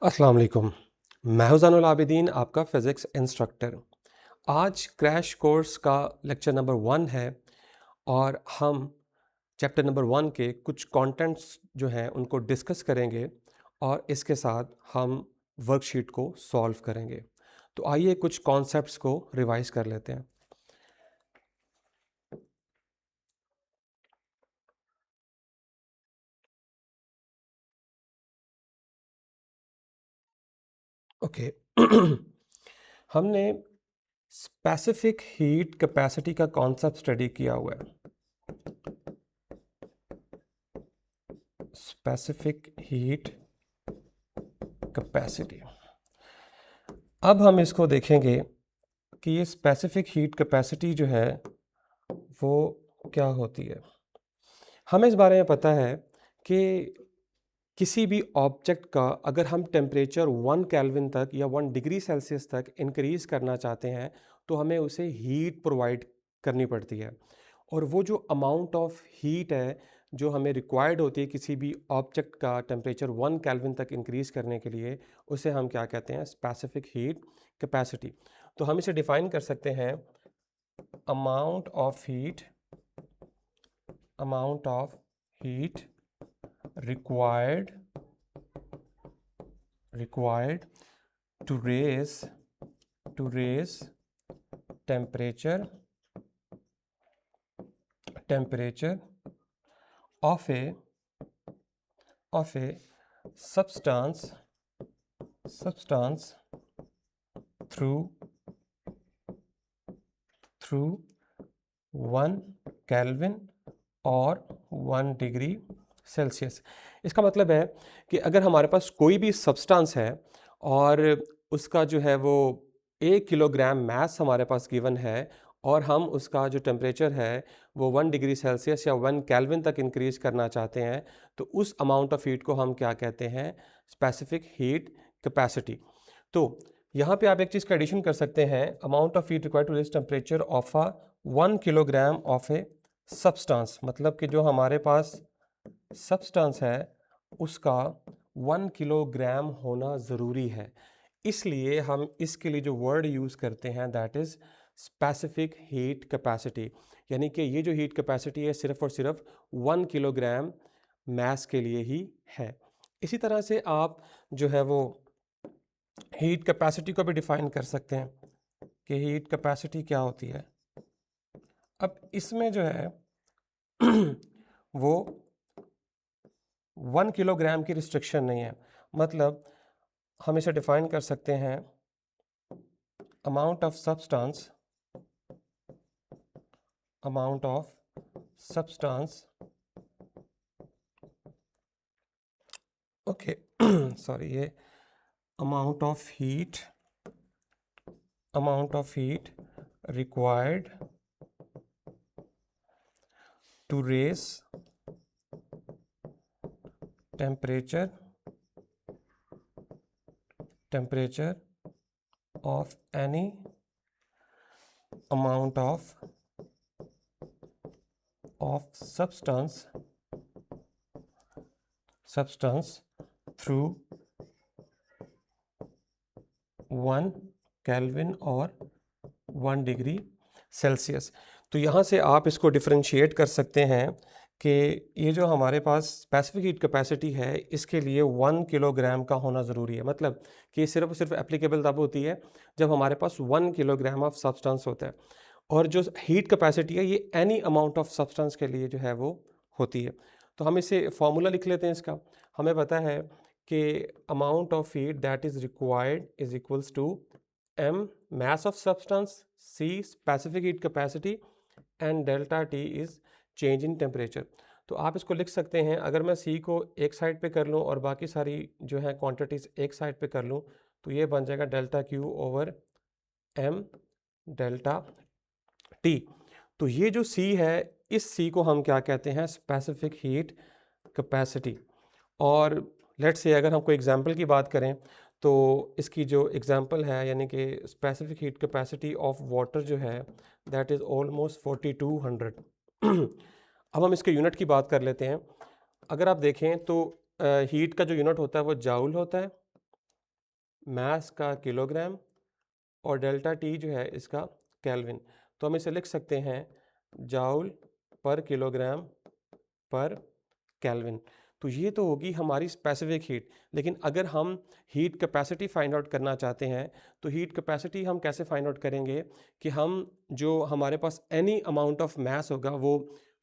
अस्सलाम वालेकुम। मैं हूं ज़ैनुल आबिदीन, आपका फ़िज़िक्स इंस्ट्रक्टर। आज क्रैश कोर्स का लेक्चर नंबर 1 है और हम चैप्टर नंबर 1 के कुछ कंटेंट्स जो हैं उनको डिस्कस करेंगे और इसके साथ हम वर्कशीट को सॉल्व करेंगे। तो आइए कुछ कॉन्सेप्ट्स को रिवाइज़ कर लेते हैं। ओके। हमने स्पेसिफिक हीट कैपेसिटी का कॉन्सेप्ट स्टडी किया हुआ है। Specific heat capacity. अब हम इसको देखेंगे कि ये स्पेसिफिक हीट कैपेसिटी जो है वो क्या होती है। हमें इस बारे में पता है कि किसी भी ऑब्जेक्ट का अगर हम टेम्परेचर 1 केल्विन तक या 1 डिग्री सेल्सियस तक इंक्रीज़ करना चाहते हैं तो हमें उसे हीट प्रोवाइड करनी पड़ती है। और वो जो अमाउंट ऑफ हीट है जो हमें रिक्वायर्ड होती है किसी भी ऑब्जेक्ट का टेम्परेचर 1 केल्विन तक इंक्रीज़ करने के लिए, उसे हम क्या कहते हैं, स्पेसिफिक हीट कैपेसिटी। तो हम इसे डिफ़ाइन कर सकते हैं amount of heat required to raise temperature of a substance through 1 kelvin और 1 डिग्री सेल्सियस। इसका मतलब है कि अगर हमारे पास कोई भी सब्सटेंस है और उसका जो है वो 1 किलोग्राम मास हमारे पास गिवन है और हम उसका जो टेम्परेचर है वो 1 डिग्री सेल्सियस या 1 केल्विन तक इंक्रीज़ करना चाहते हैं, तो उस अमाउंट ऑफ हीट को हम क्या कहते हैं, स्पेसिफिक हीट कैपेसिटी। तो यहाँ पे आप एक चीज़ का एडिशन कर सकते हैं, amount of heat required to raise temperature of a 1 kilogram of a substance, मतलब कि जो हमारे पास सब्सटेंस है उसका 1 किलोग्राम होना ज़रूरी है। इसलिए हम इसके लिए जो वर्ड यूज़ करते हैं that is specific heat capacity. यानी कि ये जो हीट कैपेसिटी है सिर्फ़ और सिर्फ 1 किलोग्राम मास के लिए ही है। इसी तरह से आप जो है वो हीट कैपेसिटी को भी डिफ़ाइन कर सकते हैं कि हीट कैपेसिटी क्या होती है। अब इसमें जो है वो 1 किलोग्राम की रिस्ट्रिक्शन नहीं है, मतलब हम इसे डिफाइन कर सकते हैं amount of substance okay sorry, ये amount of heat required to raise temperature of any amount of substance through 1 kelvin और 1 डिग्री सेल्सियस। तो यहाँ से आप इसको डिफरेंशिएट कर सकते हैं कि ये जो हमारे पास स्पेसिफिक हीट कैपेसिटी है इसके लिए 1 किलोग्राम का होना ज़रूरी है। मतलब कि ये सिर्फ और सिर्फ एप्लीकेबल तब होती है जब हमारे पास 1 किलोग्राम ऑफ सब्सटेंस होता है, और जो हीट कैपेसिटी है ये एनी अमाउंट ऑफ सब्सटेंस के लिए जो है वो होती है। तो हम इसे फॉर्मूला लिख लेते हैं इसका। हमें पता है कि amount of heat that is required is equals to m mass of substance, c specific heat capacity and delta T is change in temperature। तो आप इसको लिख सकते हैं, अगर मैं c को एक साइड पे कर लूँ और बाकी सारी जो है क्वांटिटीज़ एक साइड पे कर लूँ तो ये बन जाएगा delta Q over m delta T। तो ये जो c है इस c को हम क्या कहते हैं, स्पेसिफिक हीट कैपेसिटी। और लेट्स से अगर हम कोई एग्जांपल की बात करें तो इसकी जो एग्जांपल है यानी कि specific heat capacity of water जो है दैट इज़ ऑलमोस्ट 4200। अब हम इसके यूनिट की बात कर लेते हैं। अगर आप देखें तो हीट का जो यूनिट होता है वो जाउल होता है, मास का किलोग्राम और डेल्टा टी जो है इसका केल्विन। तो हम इसे लिख सकते हैं जाउल पर किलोग्राम पर केल्विन। तो ये तो होगी हमारी स्पेसिफिक हीट। लेकिन अगर हम हीट कैपेसिटी फाइंड आउट करना चाहते हैं तो हीट कैपेसिटी हम कैसे फाइंड आउट करेंगे कि हम जो हमारे पास एनी अमाउंट ऑफ मास होगा वो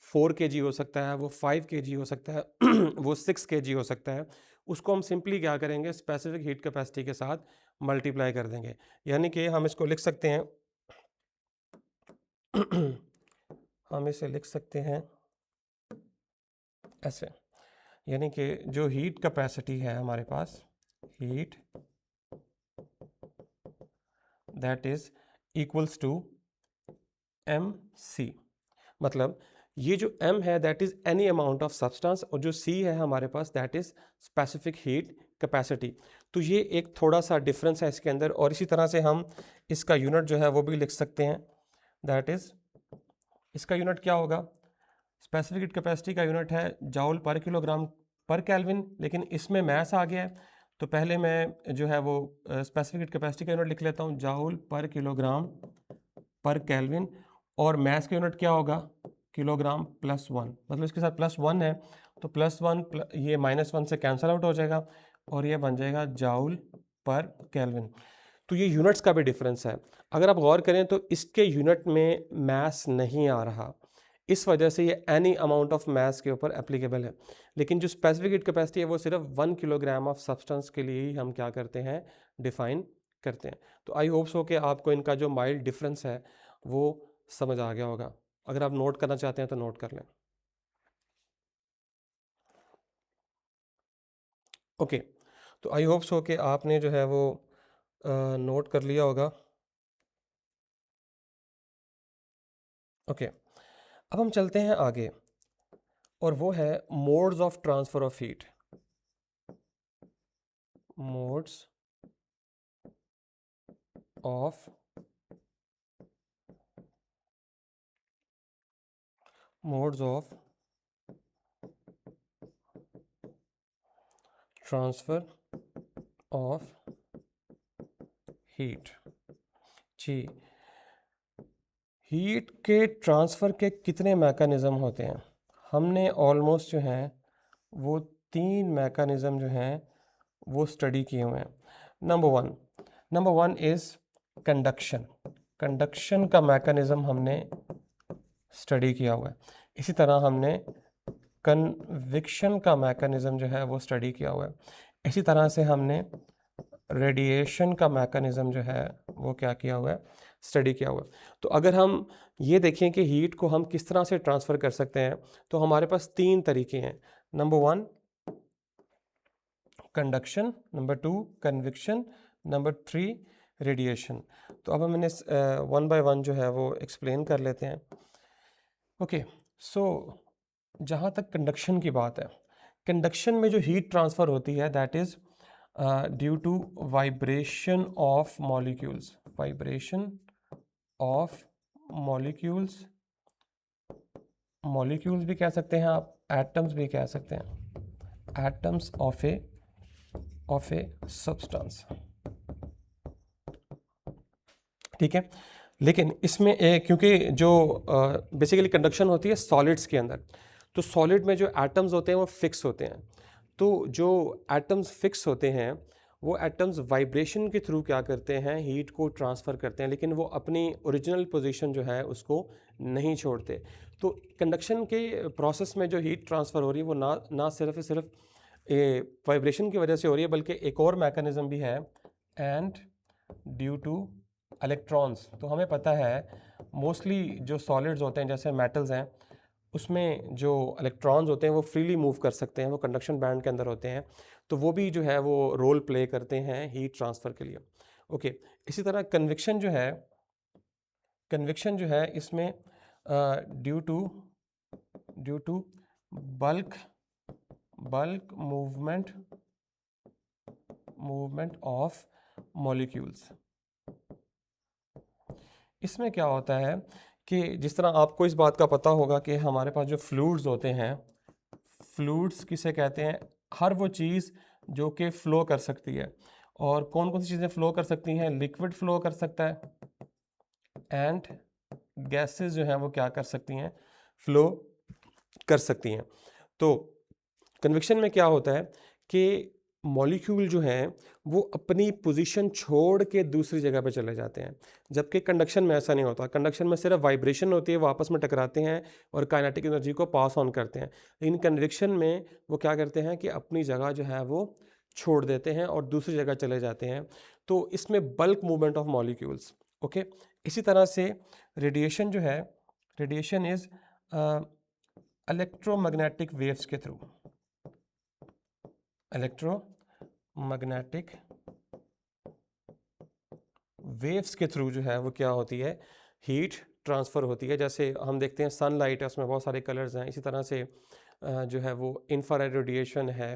4 kg हो सकता है, वो 5 kg हो सकता है वो 6 kg हो सकता है, उसको हम सिंपली क्या करेंगे स्पेसिफिक हीट कैपेसिटी के साथ मल्टीप्लाई कर देंगे। यानी कि हम इसको लिख सकते हैं हम इसे लिख सकते हैं ऐसे, यानी कि जो हीट कैपेसिटी है हमारे पास, heat that is equals to MC। मतलब ये जो M है that is any amount of substance और जो C है हमारे पास that is specific heat capacity. तो ये एक थोड़ा सा डिफरेंस है इसके अंदर। और इसी तरह से हम इसका यूनिट जो है वो भी लिख सकते हैं, दैट इज इसका यूनिट क्या होगा, स्पेसिफिक हीट कैपेसिटी का यूनिट है जाउल पर किलोग्राम पर केल्विन, लेकिन इसमें मास आ गया है तो पहले मैं जो है वो स्पेसिफिक हीट कैपेसिटी का यूनिट लिख लेता हूँ जाउल पर किलोग्राम पर केल्विन, और मास का यूनिट क्या होगा किलोग्राम प्लस 1, मतलब इसके साथ प्लस 1 है तो प्लस 1 ये -1 से कैंसिल आउट हो जाएगा और ये बन जाएगा जाउल पर केल्विन। तो ये यूनिट्स का भी डिफरेंस है। अगर आप गौर करें तो इसके यूनिट में मास नहीं आ रहा, इस वजह से ये एनी अमाउंट ऑफ मास के ऊपर एप्लीकेबल है। लेकिन जो स्पेसिफिक हीट कैपेसिटी है वो सिर्फ 1 किलोग्राम ऑफ सब्सटेंस के लिए ही हम क्या करते हैं डिफाइन करते हैं। तो आई होप सो कि आपको इनका जो माइल्ड डिफरेंस है वो समझ आ गया होगा। अगर आप नोट करना चाहते हैं तो नोट कर लें। ओके, तो आई होप सो कि आपने जो है वो नोट कर लिया होगा। ओके, अब हम चलते हैं आगे और वो है modes of transfer of heat. Modes of transfer of heat. जी, हीट के ट्रांसफ़र के कितने मैकेनिज़्म होते हैं? हमने ऑलमोस्ट जो हैं वो 3 मैकेनिज़्म जो हैं वो स्टडी किए हुए हैं। Number one is conduction. Conduction का मैकेनिज़्म हमने स्टडी किया हुआ है। इसी तरह हमने कन्विक्शन का मैकेनिज़्म जो है वो स्टडी किया हुआ है। इसी तरह से हमने रेडिएशन का मैकेनिज़्म जो है वो क्या किया हुआ है स्टडी किया हुआ है। तो अगर हम ये देखें कि हीट को हम किस तरह से ट्रांसफ़र कर सकते हैं तो हमारे पास 3 तरीके हैं। Number 1 conduction, number 2 conviction, number 3 radiation. तो अब हम इन्हें 1 बाय 1 जो है वो एक्सप्लेन कर लेते हैं। ओके, सो जहाँ तक कंडक्शन की बात है, कंडक्शन में जो हीट ट्रांसफ़र होती है that is due to vibration of molecules. Vibration of molecules, molecules भी कह सकते हैं आप, एटम्स भी कह सकते हैं, एटम्स ऑफ ए सब्सटेंस। ठीक है, लेकिन इसमें क्योंकि जो बेसिकली कंडक्शन होती है सॉलिड्स के अंदर, तो सॉलिड में जो एटम्स होते हैं वो फिक्स होते हैं। तो जो एटम्स फिक्स होते हैं वो एटम्स वाइब्रेशन के थ्रू क्या करते हैं हीट को ट्रांसफ़र करते हैं, लेकिन वो अपनी ओरिजिनल पोजीशन जो है उसको नहीं छोड़ते। तो कंडक्शन के प्रोसेस में जो हीट ट्रांसफ़र हो रही है वो ना सिर्फ वाइब्रेशन की वजह से हो रही है, बल्कि एक और मैकेनिज़्म भी है, एंड ड्यू टू इलेक्ट्रॉन्स। तो हमें पता है मोस्टली जो सॉलिड्स होते हैं जैसे मेटल्स हैं उसमें जो इलेक्ट्रॉन्स होते हैं वो फ्रीली मूव कर सकते हैं, वो कंडक्शन बैंड के अंदर होते हैं, तो वो भी जो है वो रोल प्ले करते हैं हीट ट्रांसफ़र के लिए। ओके, इसी तरह कन्विक्शन जो है इसमें due to bulk movement of molecules. इसमें क्या होता है कि जिस तरह आपको इस बात का पता होगा कि हमारे पास जो फ्लूइड्स होते हैं, फ्लूइड्स किसे कहते हैं, हर वो चीज़ जो कि फ़्लो कर सकती है, और कौन कौन सी चीज़ें फ्लो कर सकती हैं? लिक्विड फ्लो कर सकता है एंड गैसेस जो हैं वो क्या कर सकती हैं? फ्लो कर सकती हैं। तो कन्विक्शन में क्या होता है कि मॉलिक्यूल जो हैं वो अपनी पोजीशन छोड़ के दूसरी जगह पे चले जाते हैं, जबकि कंडक्शन में ऐसा नहीं होता। कंडक्शन में सिर्फ वाइब्रेशन होती है, वो आपस में टकराते हैं और काइनेटिक एनर्जी को पास ऑन करते हैं। लेकिन कन्विक्शन में वो क्या करते हैं कि अपनी जगह जो है वो छोड़ देते हैं और दूसरी जगह चले जाते हैं। तो इसमें bulk movement of molecules. Okay, इसी तरह से रेडिएशन जो है, रेडिएशन इज इलेक्ट्रोमैग्नेटिक वेव्स के थ्रू, इलेक्ट्रोमैग्नेटिक वेव्स के थ्रू जो है वो क्या होती है? हीट ट्रांसफ़र होती है। जैसे हम देखते हैं सनलाइट है, उसमें बहुत सारे कलर्स हैं। इसी तरह से जो है वो इंफ्रारेड रेडिएशन है,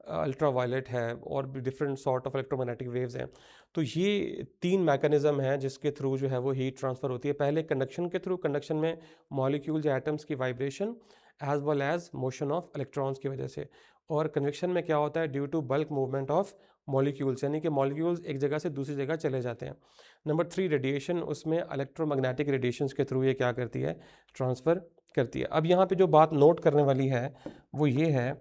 अल्ट्रावायलेट है, और भी different sort of electromagnetic waves हैं। तो ये 3 मैकेनिज़्म हैं जिसके थ्रू जो है वो हीट ट्रांसफ़र होती है। पहले कंडक्शन के थ्रू, कंडक्शन में मॉलिक्यूल्स या एटम्स की vibration as well as motion of electrons की वजह से। और कन्वेक्शन में क्या होता है? Due to bulk movement of molecules, यानी कि मॉलिक्यूल्स एक जगह से दूसरी जगह चले जाते हैं। नंबर 3 रेडिएशन, उसमें इलेक्ट्रोमैग्नेटिक रेडिएशंस के थ्रू ये क्या करती है? ट्रांसफ़र करती है। अब यहाँ पे जो बात नोट करने वाली है वो ये है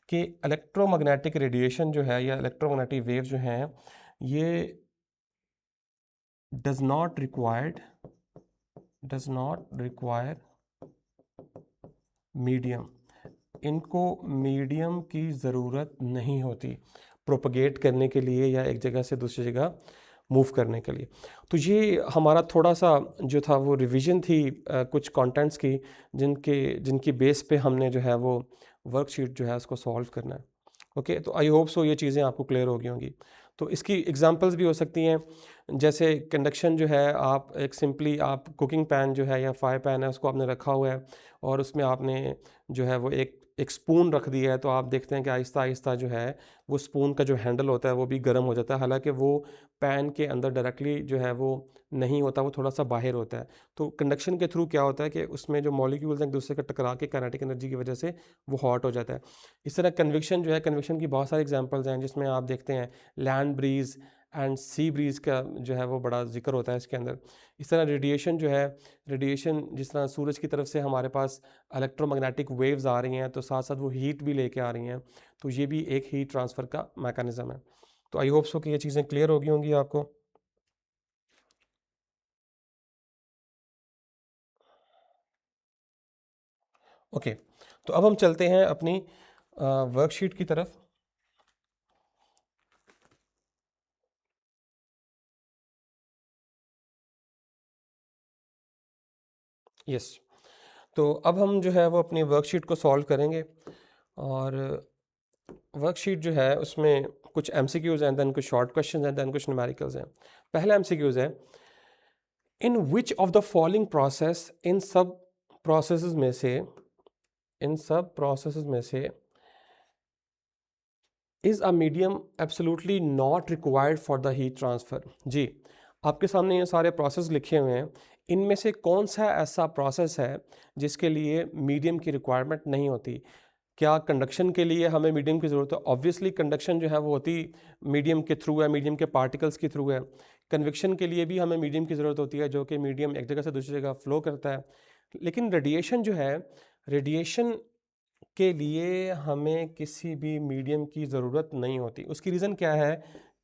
कि इलेक्ट्रोमैग्नेटिक रेडिएशन जो है या इलेक्ट्रोमैग्नेटिक वेव जो हैं, ये डज नॉट रिक्वायर मीडियम, इनको मीडियम की ज़रूरत नहीं होती प्रोपगेट करने के लिए या एक जगह से दूसरी जगह मूव करने के लिए। तो ये हमारा थोड़ा सा जो था वो रिवीजन थी कुछ कंटेंट्स की, जिनकी बेस पे हमने जो है वो वर्कशीट जो है उसको सॉल्व करना है। ओके, तो आई होप सो ये चीज़ें आपको क्लियर हो गई होंगी। तो इसकी एग्जांपल्स भी हो सकती हैं, जैसे कंडक्शन जो है, आप एक सिंपली आप कुकिंग पैन जो है या फ्राई पैन है उसको आपने रखा हुआ है और उसमें आपने जो है वो एक स्पून रख दिया है, तो आप देखते हैं कि आहिस्ता आहिस्ता जो है वो स्पून का जो हैंडल होता है वो भी गर्म हो जाता है, हालांकि वो पैन के अंदर डायरेक्टली जो है वो नहीं होता, वो थोड़ा सा बाहर होता है। तो कंडक्शन के थ्रू क्या होता है कि उसमें जो मॉलिक्यूल्स हैं एक दूसरे का टकरा के काइनेटिक एनर्जी की वजह से वो हॉट हो जाता है। इस तरह कन्विक्शन जो है, कन्विक्शन की बहुत सारी एग्जांपल्स हैं जिसमें आप देखते हैं land breeze and sea breeze का जो है वो बड़ा जिक्र होता है इसके अंदर। इस तरह रेडिएशन जो है, रेडिएशन जिस तरह सूरज की तरफ से हमारे पास इलेक्ट्रोमैग्नेटिक वेव्स आ रही हैं तो साथ साथ वो हीट भी लेके आ रही हैं, तो ये भी एक हीट ट्रांसफ़र का मैकेनिज़्म है। तो आई होप सो कि ये चीज़ें क्लियर हो गई होंगी आपको। ओके, तो अब हम चलते हैं अपनी वर्कशीट की तरफ। यस, तो अब हम जो है वो अपनी वर्कशीट को सॉल्व करेंगे, और वर्कशीट जो है उसमें कुछ एमसीक्यूज़ हैं, देन कुछ शॉर्ट क्वेश्चंस हैं, देन कुछ न्यूमेरिकल्स हैं। पहला एमसीक्यूज़ है, in which of the following process, इन सब प्रोसेसेस में से is a medium absolutely not required for the heat transfer. जी, आपके सामने ये सारे प्रोसेस लिखे हुए हैं, इनमें से कौन सा ऐसा प्रोसेस है जिसके लिए मीडियम की रिक्वायरमेंट नहीं होती? क्या कंडक्शन के लिए हमें मीडियम की ज़रूरत है? ऑब्वियसली कंडक्शन जो है वो होती मीडियम के थ्रू है, मीडियम के पार्टिकल्स के थ्रू है। कन्विक्शन के लिए भी हमें मीडियम की ज़रूरत होती है, जो कि मीडियम एक जगह से दूसरी जगह फ्लो करता है। लेकिन रेडिएशन जो है, रेडिएशन के लिए हमें किसी भी मीडियम की ज़रूरत नहीं होती। उसकी रीज़न क्या है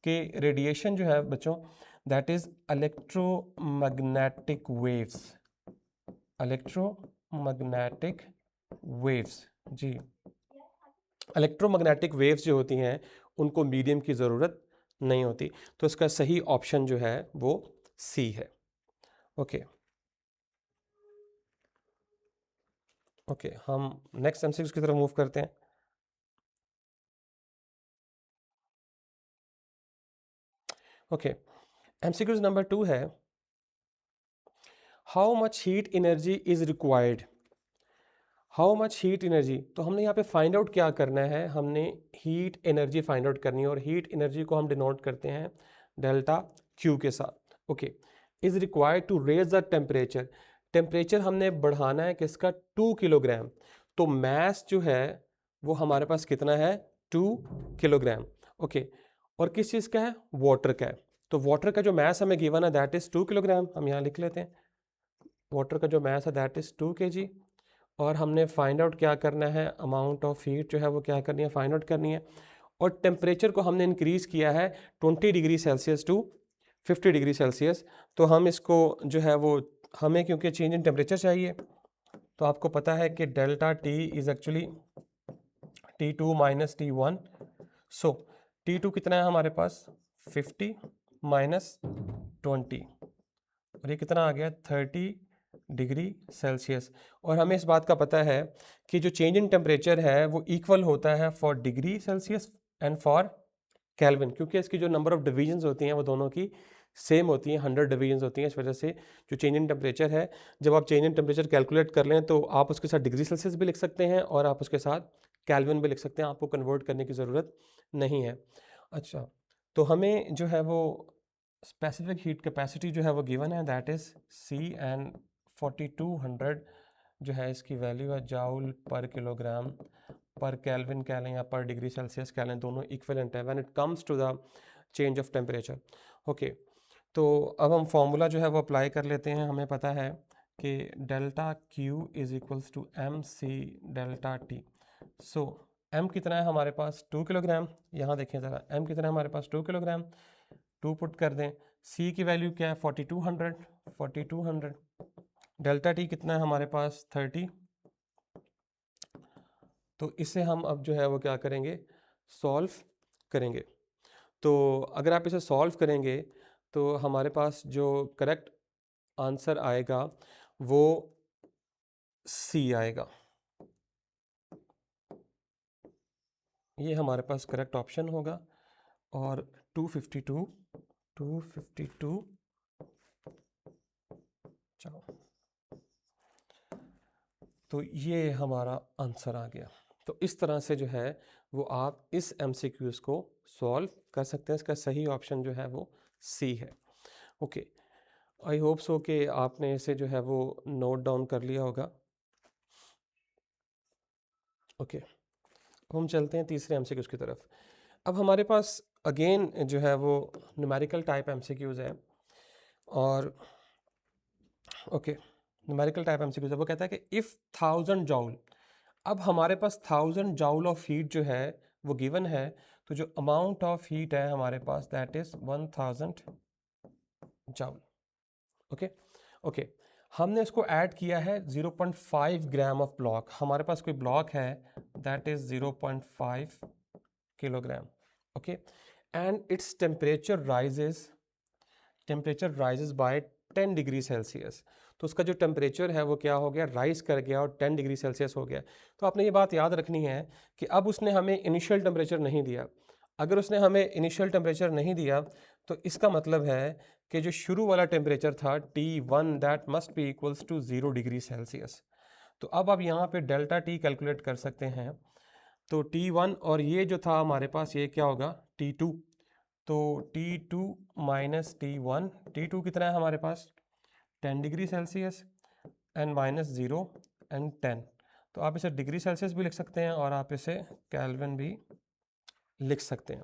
कि रेडिएशन जो है बच्चों, that is electromagnetic waves, electromagnetic waves. जी, इलेक्ट्रोमैग्नेटिक वेव्स जो होती हैं उनको मीडियम की ज़रूरत नहीं होती। तो इसका सही ऑप्शन जो है वो सी है। ओके, ओके, हम नेक्स्ट एमसीक्यूज की तरफ मूव करते हैं। ओके, एमसीक्यूज नंबर 2 है, how much heat energy is required? How much heat energy, तो हमने यहाँ पे फाइंड आउट क्या करना है? हमने हीट एनर्जी फाइंड आउट करनी है, और हीट एनर्जी को हम डिनोट करते हैं डेल्टा क्यू के साथ। Okay, is required to raise the temperature, temperature हमने बढ़ाना है किसका? 2 किलोग्राम। तो मैस जो है वो हमारे पास कितना है? 2 किलोग्राम। ओके, और किस चीज़ का है, वाटर का है। तो वाटर का जो मैस हमें गिवन है दैट इज़ 2 किलोग्राम, हम यहाँ लिख लेते हैं। वाटर का जो मैस है दैट इज़ 2 kg, और हमने फाइंड आउट क्या करना है, अमाउंट ऑफ हीट जो है वो क्या करनी है, फाइंड आउट करनी है। और टेम्परेचर को हमने इंक्रीज़ किया है 20 degree Celsius to 50 degree Celsius. तो हम इसको जो है वो, हमें क्योंकि चेंज इन टेम्परेचर चाहिए, तो आपको पता है कि delta T is actually T2 minus T1। So T2 कितना है हमारे पास, 50 माइनस 20, और ये कितना आ गया, 30 डिग्री सेल्सियस। और हमें इस बात का पता है कि जो चेंज इन टेम्परेचर है वो इक्वल होता है for degree Celsius and for kelvin, क्योंकि इसकी जो नंबर ऑफ डिवीजन्स होती हैं वो दोनों की सेम होती हैं, 100 डिवीजन्स होती हैं। इस वजह से जो चेंज इन टेम्परेचर है, जब आप चेंज इन टेम्परेचर कैलकुलेट कर लें तो आप उसके साथ डिग्री सेल्सियस भी लिख सकते हैं और आप उसके साथ केल्विन भी लिख सकते हैं, आपको कन्वर्ट करने की ज़रूरत नहीं है। अच्छा, तो हमें जो है वो स्पेसिफिक हीट कैपेसिटी जो है वो गिवन है दैट इज़ C, एंड 4200 जो है इसकी वैल्यू है जाउल पर किलोग्राम पर केल्विन कह लें या पर डिग्री सेल्सियस कह लें, दोनों इक्विवेलेंट है when it comes to the change of temperature. Okay, तो अब हम फॉर्मूला जो है वो अप्लाई कर लेते हैं। हमें पता है कि delta Q is equals to MC delta T। So M कितना है हमारे पास, 2 किलोग्राम। यहाँ देखें ज़रा, M कितना है हमारे पास, 2 किलोग्राम। 2 पुट कर दें। C की वैल्यू क्या है, 4200। डेल्टा T कितना है हमारे पास, 30। तो इसे हम अब जो है वो क्या करेंगे, सॉल्व करेंगे। तो अगर आप इसे सॉल्व करेंगे तो हमारे पास जो करेक्ट आंसर आएगा वो C आएगा। ये हमारे पास करेक्ट ऑप्शन होगा। और 252 चलो, तो ये हमारा आंसर आ गया। तो इस तरह से जो है वो आप इस MCQs को सॉल्व कर सकते हैं। इसका सही ऑप्शन जो है वो C है। ओके, आई होप सो कि आपने इसे जो है वो नोट डाउन कर लिया होगा। ओके, हम चलते हैं तीसरे MCQs की तरफ। अब हमारे पास अगेन जो है वो न्यूमेरिकल टाइप MCQs है। और ओके, न्यूमेरिकल टाइप MCQs है, वो कहता है कि इफ़ 1000 जॉउल, अब हमारे पास 1000 जॉउल ऑफ हीट जो है वो गिवन है, तो जो अमाउंट ऑफ हीट है हमारे पास दैट इज़ 1000 जॉउल। ओके ओके, हमने इसको ऐड किया है 0.5 ग्राम ऑफ ब्लॉक। हमारे पास कोई ब्लॉक है that is 0.5 kilogram. Okay, and its temperature rises by 10 degree Celsius. तो उसका जो टेम्परेचर है वो क्या हो गया, राइज कर गया और 10 डिग्री सेल्सियस हो गया। तो आपने ये बात याद रखनी है कि अब उसने हमें इनिशियल टेम्परेचर नहीं दिया। अगर उसने हमें इनिशियल टेम्परेचर नहीं दिया तो इसका मतलब है कि जो शुरू वाला टेम्परेचर था T1 that must be equals to 0 degree Celsius. तो अब आप यहाँ पे डेल्टा T कैलकुलेट कर सकते हैं। तो T1 और ये जो था हमारे पास ये क्या होगा, T2। तो T2 माइनस T1, T2 कितना है हमारे पास, 10 degree Celsius and minus 0 and 10। तो आप इसे डिग्री सेल्सियस भी लिख सकते हैं और आप इसे केल्विन भी लिख सकते हैं।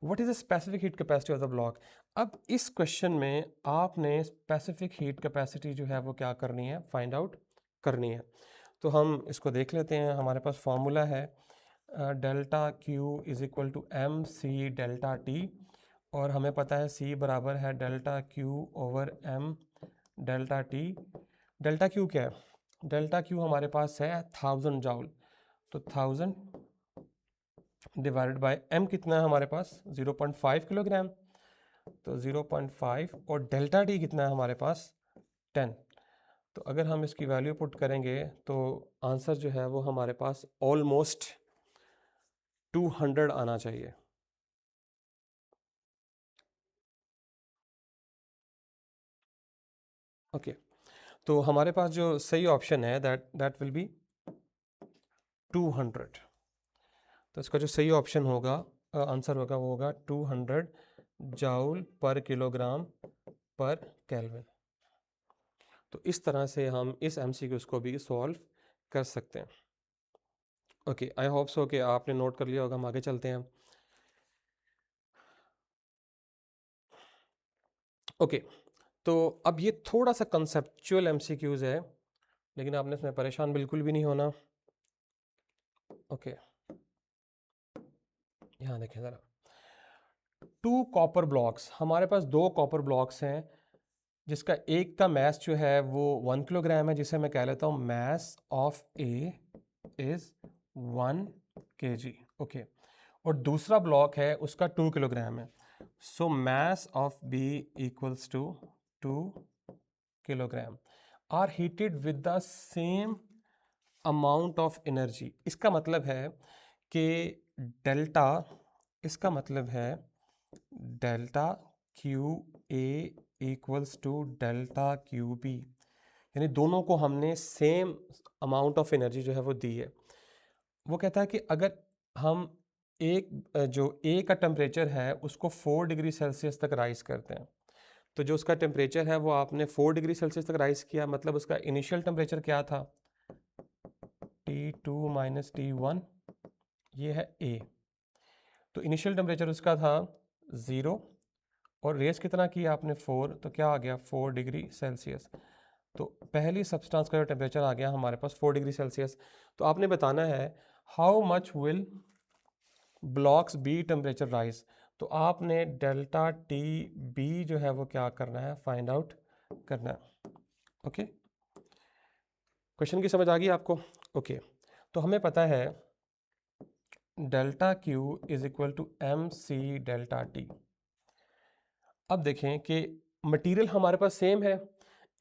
What is the specific heat capacity of the block. अब इस क्वेश्चन में आपने स्पेसिफिक हीट कैपेसिटी जो है वो क्या करनी है, फाइंड आउट करनी है। तो हम इसको देख लेते हैं। हमारे पास फॉर्मूला है delta Q is equal to MC delta T, और हमें पता है C बराबर है delta Q over M delta T। Delta Q क्या है, डेल्टा Q हमारे पास है 1000 जॉउल। तो 1000 डिवाइडेड बाय M कितना है हमारे पास, 0.5 किलोग्राम। तो 0.5 और डेल्टा T कितना है हमारे पास, 10। तो अगर हम इसकी वैल्यू पुट करेंगे तो आंसर जो है वो हमारे पास ऑलमोस्ट 200 आना चाहिए। ओके, तो हमारे पास जो सही ऑप्शन है दैट विल बी 200। तो इसका जो सही ऑप्शन होगा, आंसर होगा, वो होगा 200 जाउल पर किलोग्राम पर केल्विन। तो इस तरह से हम इस MCQs को भी सॉल्व कर सकते हैं। ओके, आई होप सो कि आपने नोट कर लिया होगा। हम आगे चलते हैं। ओके, तो अब ये थोड़ा सा कंसेप्चुअल एमसीक्यूज है, लेकिन आपने इसमें परेशान बिल्कुल भी नहीं होना। ओके, यहाँ देखें ज़रा, 2 कॉपर ब्लॉक्स, हमारे पास 2 कॉपर ब्लॉक्स हैं, जिसका एक का मैस जो है वो 1 किलोग्राम है, जिसे मैं कह लेता हूँ mass of A is 1 kg। Okay, और दूसरा ब्लॉक है उसका 2 किलोग्राम है, so mass of B equals to 2 kilogram are heated with the same amount of energy. इसका मतलब है कि डेल्टा, इसका मतलब है delta Q A equals to delta Q B, यानी दोनों को हमने सेम अमाउंट ऑफ एनर्जी जो है वो दी है। वो कहता है कि अगर हम एक जो ए का टेम्परेचर है उसको 4 डिग्री सेल्सियस तक राइज करते हैं, तो जो उसका टेम्परेचर है वो आपने 4 डिग्री सेल्सियस तक राइज किया, मतलब उसका इनिशियल टेम्परेचर क्या था, T2 माइनस T1, ये है ए। तो इनिशियल टेम्परेचर उसका था 0 और रेस कितना किया आपने 4, तो क्या आ गया 4 डिग्री सेल्सियस। तो पहली सब्सटेंस का जो टेम्परेचर आ गया हमारे पास 4 डिग्री सेल्सियस। तो आपने बताना है how much will blocks be temperature rise, तो आपने डेल्टा टी बी जो है वो क्या करना है, फाइंड आउट करना है। ओके, क्वेश्चन की समझ आ गई आपको? ओके, तो हमें पता है delta Q is equal to M C delta T. अब देखें कि मटेरियल हमारे पास सेम है,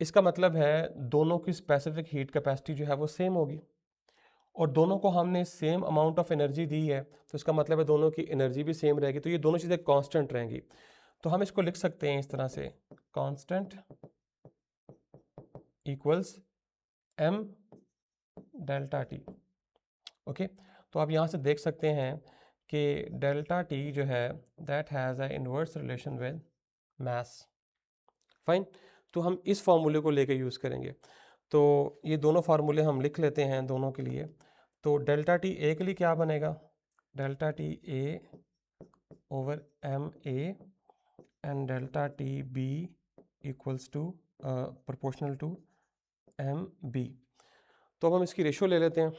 इसका मतलब है दोनों की स्पेसिफिक हीट कैपेसिटी जो है वो सेम होगी, और दोनों को हमने सेम अमाउंट ऑफ एनर्जी दी है, तो इसका मतलब है दोनों की एनर्जी भी सेम रहेगी, तो ये दोनों चीज़ें कांस्टेंट रहेंगी। तो हम इसको लिख सकते हैं इस तरह से, constant equals M delta T. Okay, तो आप यहाँ से देख सकते हैं कि डेल्टा टी जो है that has a inverse relation with mass. Fine, तो हम इस फॉर्मूले को लेके यूज़ करेंगे। तो ये दोनों फार्मूले हम लिख लेते हैं दोनों के लिए। तो डेल्टा टी ए के लिए क्या बनेगा, delta T A over M A and delta T B equals to proportional to M B. तो अब हम इसकी रेशो ले लेते हैं,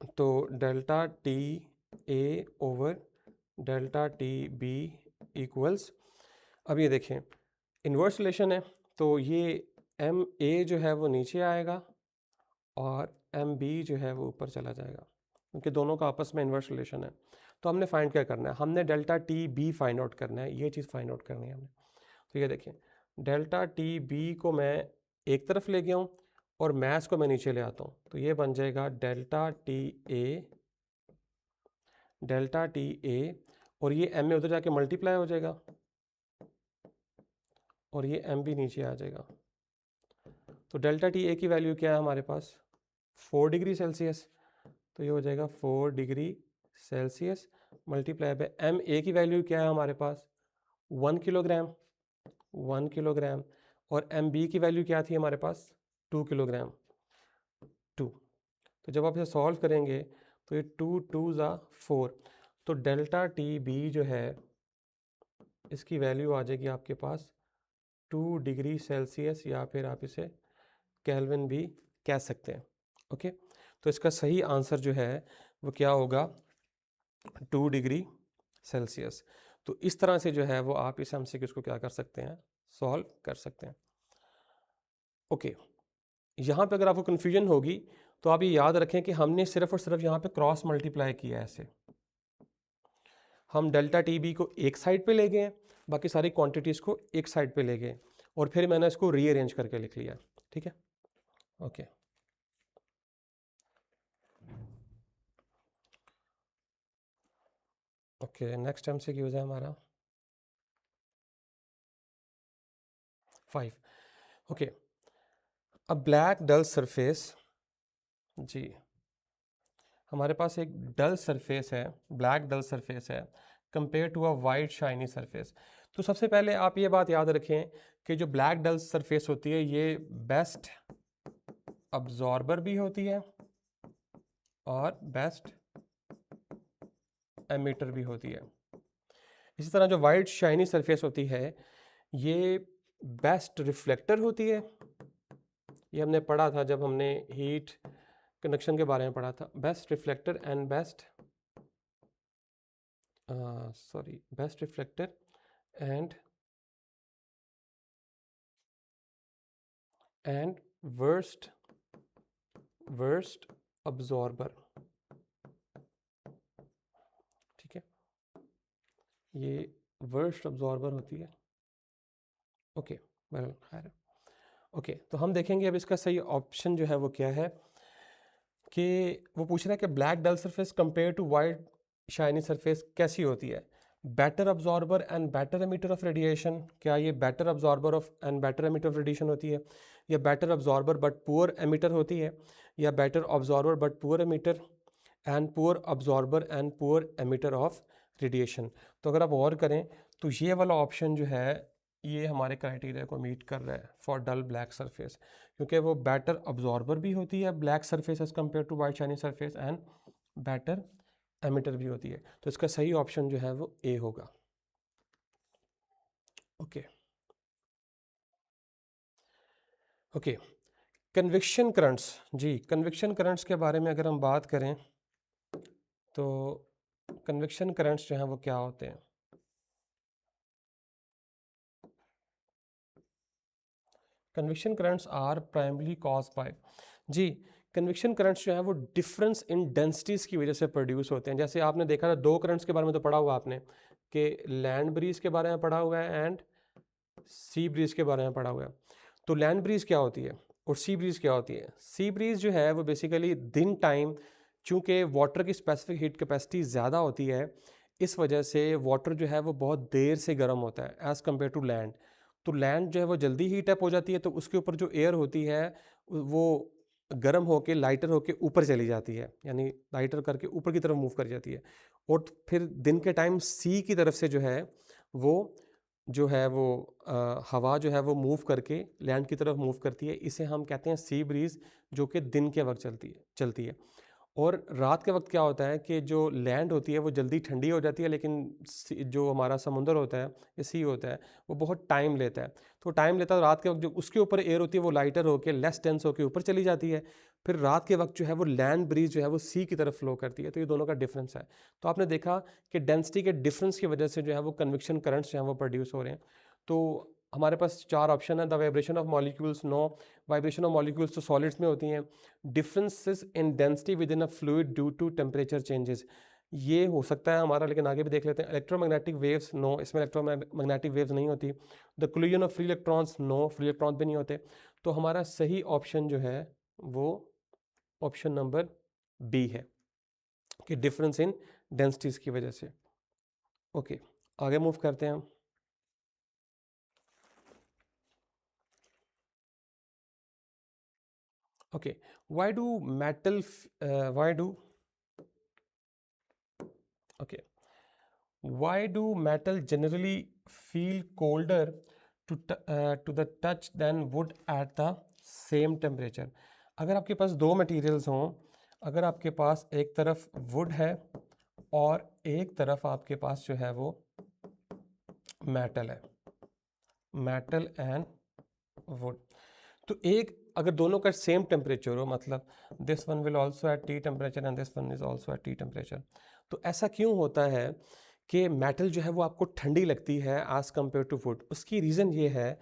तो delta T A over delta T B equals, अब ये देखें इन्वर्स रिलेशन है, तो ये एम ए जो है वो नीचे आएगा और एम बी जो है वो ऊपर चला जाएगा, क्योंकि दोनों का आपस में इन्वर्स रिलेशन है। तो हमने फाइंड क्या करना है, हमने delta T B find out करना है, ये चीज़ फाइंड आउट करनी है हमने। तो ये देखिए डेल्टा टी बी को मैं एक तरफ ले गया हूँ और मैस को मैं नीचे ले आता हूँ, तो ये बन जाएगा डेल्टा टी ए और ये एम में उधर जाके मल्टीप्लाई हो जाएगा और ये एम भी नीचे आ जाएगा। तो डेल्टा टी ए की वैल्यू क्या है हमारे पास, 4 डिग्री सेल्सियस, तो ये हो जाएगा 4 degree Celsius multiply by M A की वैल्यू क्या है हमारे पास 1 किलोग्राम, 1 किलोग्राम, और एम बी की वैल्यू क्या थी हमारे पास 2 किलोग्राम, 2। तो जब आप इसे सॉल्व करेंगे तो ये 2 2 ज़ा 4, तो डेल्टा टी बी जो है इसकी वैल्यू आ जाएगी आपके पास 2 डिग्री सेल्सियस, या फिर आप इसे केल्विन भी कह सकते हैं। ओके, तो इसका सही आंसर जो है वो क्या होगा 2 डिग्री सेल्सियस। तो इस तरह से जो है वो आप इस एमसीक्यूज़ को क्या कर सकते हैं, सॉल्व कर सकते हैं। ओके, यहाँ पे अगर आपको कन्फ्यूजन होगी तो आप ये याद रखें कि हमने सिर्फ और सिर्फ यहाँ पे क्रॉस मल्टीप्लाई किया है, ऐसे हम डेल्टा टी बी को एक साइड पे ले गए, बाकी सारी क्वांटिटीज़ को एक साइड पे ले गए, और फिर मैंने इसको रीअरेंज करके लिख लिया। ठीक है, ओके। ओके, नेक्स्ट एमसीक्यू है हमारा 5। Okay, a black dull surface, जी हमारे पास एक डल सरफेस है, ब्लैक डल सरफेस है compare to a white shiny surface. तो सबसे पहले आप ये बात याद रखें कि जो ब्लैक डल सरफेस होती है ये बेस्ट अब्जॉर्बर भी होती है और बेस्ट एमिटर भी होती है। इसी तरह जो वाइट शाइनी सरफेस होती है ये बेस्ट रिफ्लेक्टर होती है, ये हमने पढ़ा था जब हमने हीट कंडक्शन के बारे में पढ़ा था। Best reflector and best reflector and worst absorber, ठीक है, ये वर्स्ट अब्जॉर्बर होती है। ओके, वेल खैर, ओके, तो हम देखेंगे अब इसका सही ऑप्शन जो है वो क्या है, कि वो पूछ रहा है कि black dull surface compare to white shiny surface कैसी होती है। Better absorber and better emitter of radiation, क्या ये better absorber of and better emitter of radiation होती है, या better absorber but poor emitter होती है, या better absorber but poor emitter and poor absorber and poor emitter of radiation. तो अगर आप और करें तो ये वाला ऑप्शन जो है ये हमारे क्राइटेरिया को मीट कर रहा है फॉर डल ब्लैक सरफेस, क्योंकि वो बेटर अब्जॉर्बर भी होती है black surface as compare to white shiny surface and better emitter भी होती है। तो इसका सही ऑप्शन जो है वो ए होगा। ओके ओके, कन्विक्शन करंट्स, जी कन्विक्शन करंट्स के बारे में अगर हम बात करें तो कन्विक्शन करंट्स जो हैं वो क्या होते हैं। Convection currents are primary cause by, जी कन्विक्शन करंट्स जो है वो डिफरेंस इन डेंसिटीज़ की वजह से प्रोड्यूस होते हैं। जैसे आपने देखा था दो करंट्स के बारे में तो पढ़ा हुआ आपने, कि लैंड ब्रीज के बारे में पढ़ा हुआ है एंड सी ब्रीज के बारे में पढ़ा हुआ है। तो लैंड ब्रीज क्या होती है और सी ब्रीज क्या होती है। सी ब्रीज जो है वो बेसिकली दिन टाइम, चूँकि वाटर की स्पेसिफिक हीट कैपेसिटी ज़्यादा होती है, इस वजह से वाटर जो है वो बहुत देर से गर्म होता है एज़ कम्पेयर टू लैंड। तो लैंड जो है वो जल्दी हीट अप हो जाती है, तो उसके ऊपर जो एयर होती है वो गर्म होके लाइटर होके ऊपर चली जाती है, यानी लाइटर करके ऊपर की तरफ मूव कर जाती है। और फिर दिन के टाइम सी की तरफ से जो है वो हवा जो है वो मूव करके लैंड की तरफ मूव करती है। इसे हम कहते हैं सी ब्रीज, जो कि दिन के वक्त चलती है। और रात के वक्त क्या होता है कि जो लैंड होती है वो जल्दी ठंडी हो जाती है, लेकिन जो हमारा समुंदर होता है या सी होता है वो बहुत टाइम लेता है। तो टाइम लेता है, रात के वक्त जो उसके ऊपर एयर होती है वो लाइटर होकर लेस डेंस होकर ऊपर चली जाती है। फिर रात के वक्त जो है वो लैंड ब्रीज जो है वो सी की तरफ फ्लो करती है। तो ये दोनों का डिफरेंस है। तो आपने देखा कि डेंसिटी के डिफरेंस की वजह से जो है वो कन्विक्शन करंट्स जो है वो प्रोड्यूस हो रहे हैं। तो हमारे पास चार ऑप्शन है। The vibration of molecules, no, vibration of molecules तो सॉलिड्स में होती हैं। Differences in density within a fluid due to temperature changes, ये हो सकता है हमारा, लेकिन आगे भी देख लेते हैं। इलेक्ट्रोमैग्नेटिक वेव्स, नो, इसमें इलेक्ट्रोमैग्नेटिक वेव्स नहीं होती। The collision of free electrons, no, free electron भी नहीं होते। तो हमारा सही ऑप्शन जो है वो ऑप्शन नंबर बी है, कि डिफरेंस इन डेंसिटीज की वजह से। ओके, आगे मूव करते हैं हम। Okay, why do metal, why do, okay, why do metal generally feel colder to the touch than wood at the same temperature? अगर आपके पास दो मटेरियल्स हों, अगर आपके पास एक तरफ वुड है और एक तरफ आपके पास जो है वो मेटल है, मेटल एंड वुड, तो एक अगर दोनों का सेम टेम्परेचर हो, मतलब this one will also at T temperature and this one is also at T temperature, तो ऐसा क्यों होता है कि मेटल जो है वो आपको ठंडी लगती है एज कम्पेयर टू वुड। उसकी रीज़न ये है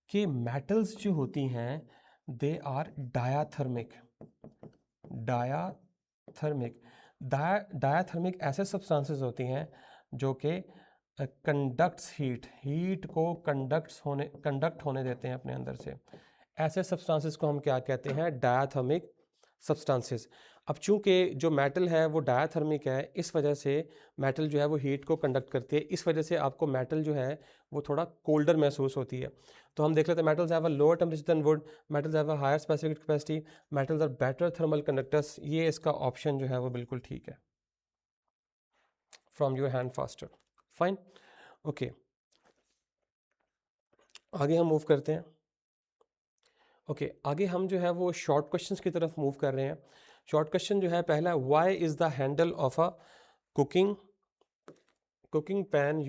कि मेटल्स जो होती हैं they are diathermic. Diathermic diathermic ऐसे सब्सटेंसेस होती हैं जो कि कंडक्ट्स हीट को कंडक्ट होने देते हैं अपने अंदर से। ऐसे सब्सटेंसेस को हम क्या कहते हैं, डायाथर्मिक सब्सटेंसेस। अब चूंकि जो मेटल है वो डायाथर्मिक है, इस वजह से मेटल जो है वो हीट को कंडक्ट करती है, इस वजह से आपको मेटल जो है वो थोड़ा कोल्डर महसूस होती है। तो हम देख लेते हैं, metals have a lower temperature than wood, metals have a higher specific capacity, metals are better thermal conductors. ये इसका ऑप्शन जो है वो बिल्कुल ठीक है, from your hand faster. Fine, okay, आगे हम मूव करते हैं। ओके, आगे हम जो है वो शॉर्ट क्वेश्चंस की तरफ मूव कर रहे हैं। शॉर्ट क्वेश्चन जो है पहला, why is the handle of a cooking pan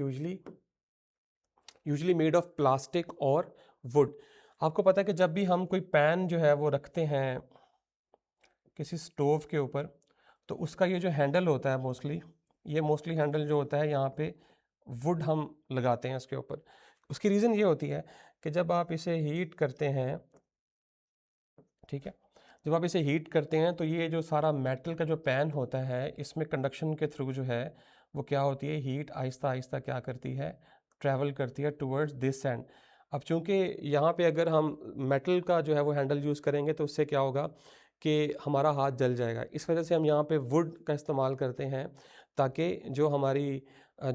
usually made of plastic और वुड। आपको पता है कि जब भी हम कोई पैन जो है वो रखते हैं किसी स्टोव के ऊपर, तो उसका ये जो हैंडल होता है मोस्टली हैंडल जो होता है यहाँ पे वुड हम लगाते हैं इसके ऊपर। उसकी रीज़न ये होती है कि जब आप इसे हीट करते हैं, ठीक है, जब आप इसे हीट करते हैं तो ये जो सारा मेटल का जो पैन होता है इसमें कंडक्शन के थ्रू जो है वो क्या होती है, हीट आहिस्ता आहिस्ता क्या करती है, ट्रैवल करती है टुवर्ड्स दिस एंड। अब चूंकि यहाँ पे अगर हम मेटल का जो है वो हैंडल यूज़ करेंगे तो उससे क्या होगा कि हमारा हाथ जल जाएगा। इस वजह से हम यहाँ पे वुड का इस्तेमाल करते हैं ताकि जो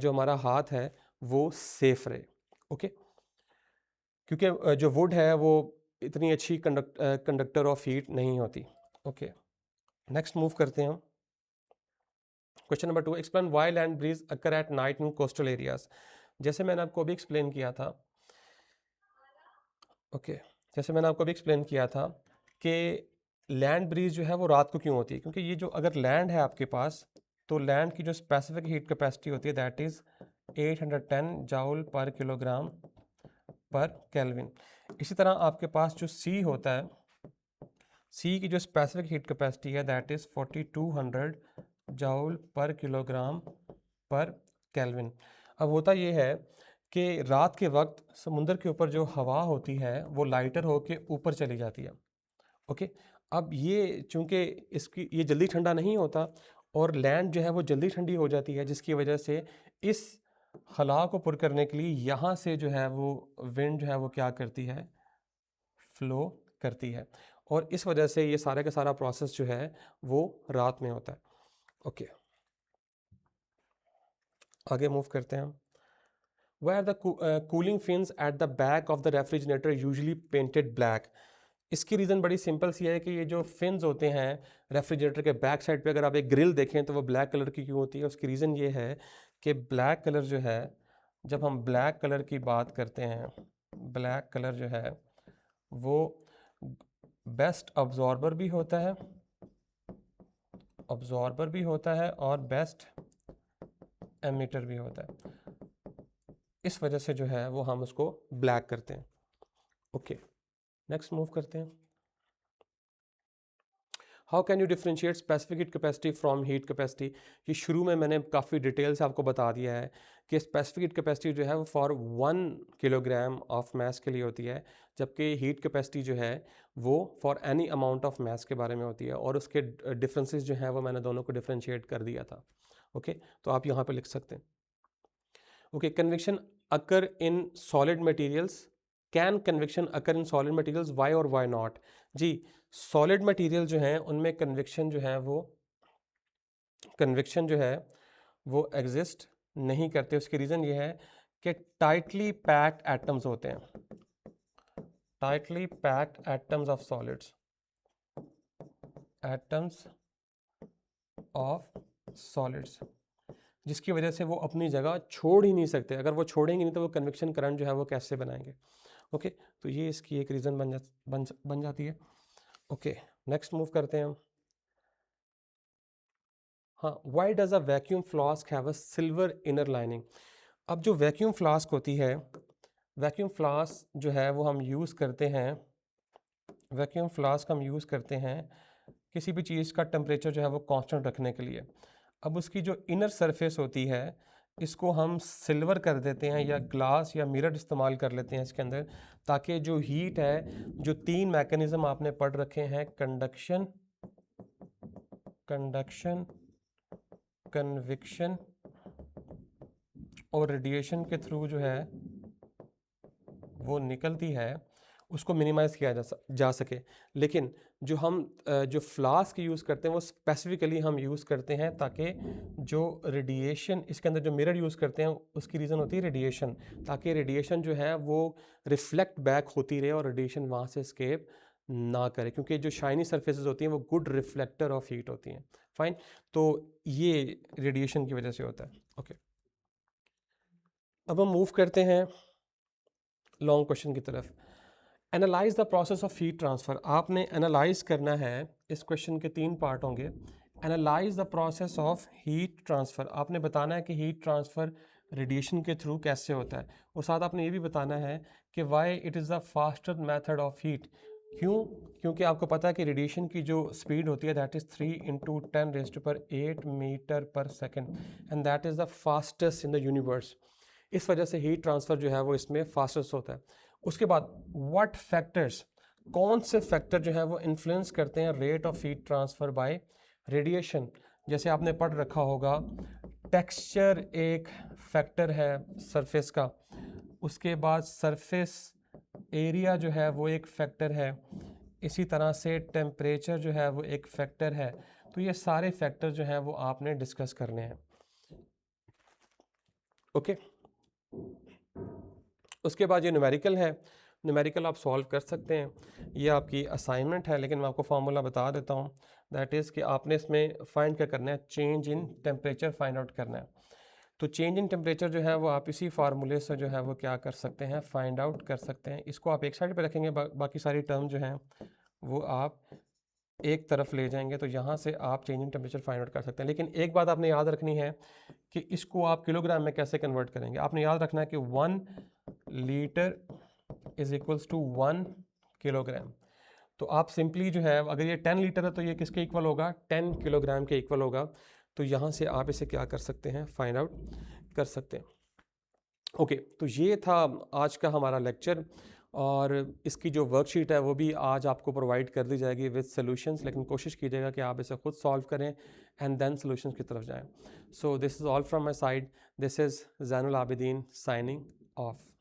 हमारा हाथ है वो सेफ रहे। ओके, क्योंकि जो वुड है वो इतनी अच्छी कंडक्टर ऑफ हीट नहीं होती। ओके, नेक्स्ट मूव करते हैं हम। Question number 2, explain why land breeze occur at night in coastal areas. जैसे मैंने आपको अभी एक्सप्लेन किया था, जैसे मैंने आपको अभी एक्सप्लेन किया था कि लैंड ब्रीज जो है वो रात को क्यों होती है, क्योंकि ये जो अगर लैंड है आपके पास तो लैंड की जो स्पेसिफिक हीट कैपेसिटी होती है दैट इज़ 810 जाउल पर किलोग्राम पर केल्विन। इसी तरह आपके पास जो सी होता है, सी की जो स्पेसिफिक हीट कैपेसिटी है दैट इज़ 4200 जाउल पर किलोग्राम पर केल्विन। अब होता ये है कि रात के वक्त समुंदर के ऊपर जो हवा होती है वो लाइटर होके ऊपर चली जाती है। ओके, अब ये चूंकि इसकी ये जल्दी ठंडा नहीं होता और लैंड जो है वो जल्दी ठंडी हो जाती है, जिसकी वजह से इस खला को पुर करने के लिए यहाँ से जो है वो विंड जो है वो क्या करती है, फ्लो करती है, और इस वजह से ये सारे का सारा प्रोसेस जो है वो रात में होता है। ओके, आगे मूव करते हैं हम। Where the cooling fins at the back of the refrigerator usually painted black। इसकी रीज़न बड़ी सिंपल सी है कि ये जो फिन्स होते हैं रेफ्रिजरेटर के बैक साइड पे, अगर आप एक ग्रिल देखें तो वो ब्लैक कलर की क्यों होती है। उसकी रीज़न ये है कि ब्लैक कलर जो है, जब हम ब्लैक कलर की बात करते हैं, ब्लैक कलर जो है वो बेस्ट अब्जॉर्बर भी होता है और बेस्ट एमिटर भी होता है। इस वजह से जो है वो हम उसको ब्लैक करते हैं। ओके, नेक्स्ट मूव करते हैं। How can you differentiate specific heat capacity from heat capacity. ये शुरू में मैंने काफ़ी डिटेल से आपको बता दिया है कि स्पेसिफिक हीट कैपेसिटी जो है वो फॉर 1 किलोग्राम ऑफ मास के लिए होती है, जबकि हीट कैपेसिटी जो है वो for any amount of mass के बारे में होती है, और उसके डिफरेंसेस जो हैं वो मैंने दोनों को डिफ्रेंशिएट कर दिया था। ओके, तो आप यहाँ पे लिख सकते हैं। Okay, convection occur in solid materials. Can convection occur in solid materials, why और वाई नॉट। जी, सॉलिड मटेरियल जो हैं उनमें कन्वेक्शन जो है वो एग्जिस्ट नहीं करते। उसकी रीज़न ये है कि टाइटली पैक्ड एटम्स होते हैं, tightly packed atoms of solids, atoms of solids, जिसकी वजह से वो अपनी जगह छोड़ ही नहीं सकते। अगर वो छोड़ेंगे नहीं तो वो कन्वेक्शन करंट जो है वो कैसे बनाएंगे। ओके, तो ये इसकी एक रीज़न बन जाती है। ओके, नेक्स्ट मूव करते हैं हम। हाँ, why does a vacuum flask have a silver inner lining. अब जो वैक्यूम फ्लास्क होती है, वैक्यूम फ्लास्क जो है वो हम यूज़ करते हैं किसी भी चीज़ का टेम्परेचर जो है वो कांस्टेंट रखने के लिए। अब उसकी जो इनर सरफेस होती है इसको हम सिल्वर कर देते हैं या ग्लास या मिरर इस्तेमाल कर लेते हैं इसके अंदर, ताकि जो हीट है, जो 3 मैकेनिज़्म आपने पढ़ रखे हैं, कंडक्शन, कन्विक्शन और रेडिएशन के थ्रू जो है वो निकलती है, उसको मिनिमाइज़ किया जा सके। लेकिन जो फ्लास्क यूज़ करते हैं वो स्पेसिफिकली हम यूज़ करते हैं ताकि जो रेडिएशन इसके अंदर जो मिरर यूज़ करते हैं उसकी रीज़न होती है रेडिएशन, ताकि रेडिएशन जो है वो रिफ्लेक्ट बैक होती रहे और रेडिएशन वहाँ से एस्केप ना करे, क्योंकि जो शाइनी सरफेसेस होती हैं वो गुड रिफ्लेक्टर ऑफ हीट होती हैं। फाइन, तो ये रेडिएशन की वजह से होता है। ओके, अब हम मूव करते हैं लॉन्ग क्वेश्चन की तरफ। Analyse the process of heat transfer. आपने एनालाइज करना है, इस क्वेश्चन के 3 पार्ट होंगे। Analyse the process of heat transfer, आपने बताना है कि हीट ट्रांसफ़र रेडिएशन के थ्रू कैसे होता है, और साथ आपने ये भी बताना है कि why it is the faster method of heat. क्यों? क्योंकि आपको पता है कि रेडिएशन की जो स्पीड होती है दैट इज़ 3 × 10⁸ मीटर पर second, and that is the fastest in the universe. इस वजह से हीट ट्रांसफ़र जो है वो इसमें फास्टेस्ट होता है। उसके बाद व्हाट फैक्टर्स, कौन से फैक्टर जो है वो इन्फ्लुएंस करते हैं rate of heat transfer bye radiation. जैसे आपने पढ़ रखा होगा, टेक्सचर एक फैक्टर है सरफेस का, उसके बाद सरफेस एरिया जो है वो एक फैक्टर है, इसी तरह से टेम्परेचर जो है वो एक फैक्टर है। तो ये सारे फैक्टर जो हैं वो आपने डिस्कस करने हैं। ओके, उसके बाद ये न्यूमेरिकल है, न्यूमेरिकल आप सॉल्व कर सकते हैं, ये आपकी असाइनमेंट है, लेकिन मैं आपको फार्मूला बता देता हूँ। दैट इज़ कि आपने इसमें फाइंड क्या करना है, change in temperature find out करना है। तो चेंज इन टेम्परेचर जो है वो आप इसी फार्मूले से जो है वो क्या कर सकते हैं, फाइंड आउट कर सकते हैं। इसको आप एक साइड पे रखेंगे, बाकी सारी टर्म जो हैं वो आप एक तरफ ले जाएंगे, तो यहाँ से आप change in temperature find out कर सकते हैं। लेकिन एक बात आपने याद रखनी है कि इसको आप किलोग्राम में कैसे कन्वर्ट करेंगे। आपने याद रखना है कि 1 litre is equals to 1 kilogram. तो आप सिंपली जो है, अगर ये 10 लीटर है तो ये किसके इक्वल होगा, 10 किलोग्राम के इक्वल होगा। तो यहाँ से आप इसे क्या कर सकते हैं, फाइंड आउट कर सकते हैं। ओके, तो ये था आज का हमारा लेक्चर, और इसकी जो वर्कशीट है वो भी आज आपको प्रोवाइड कर दी जाएगी विद सॉल्यूशंस, लेकिन कोशिश कीजिएगा कि आप इसे खुद सॉल्व करें एंड देन सॉल्यूशंस की तरफ जाएं। So this is all from my side, this is Zainul Abidin signing off.